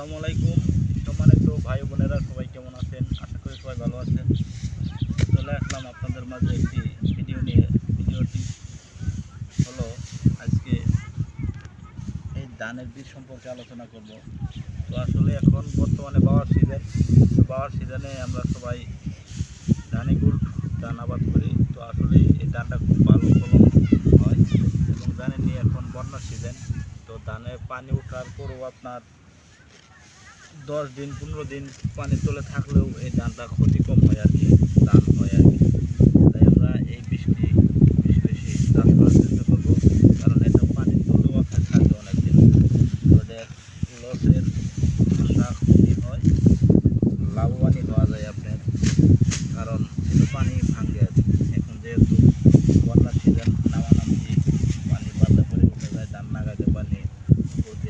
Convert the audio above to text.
আসসালামু আলাইকুম সম্মানিত ভাই বোনেরা, সবাই কেমন আছেন? আশা করি সবাই ভালো আছেন। চলে আসলাম আপনাদের মাঝে একটি ভিডিও নিয়ে। ভিডিওটি হলো আজকে এই ধানের বীজ সম্পর্কে আলোচনা করব। তো আসলে এখন বর্তমানে বাওয়ার সিজন, তো বাওয়ার সিজনে আমরা সবাই ধান আবাদ করি। তো আসলে এই ধানটা খুব ভালো ফলন হয় এবং জানেন নিয়ে এখন বন্যার সিজন। তো ধানে পানি ওঠার পরও আপনার 10 দিন 15 দিন পানির তলে থাকলেও এই ধানটা ক্ষতি কম হয় আর কি, ধান হয় আর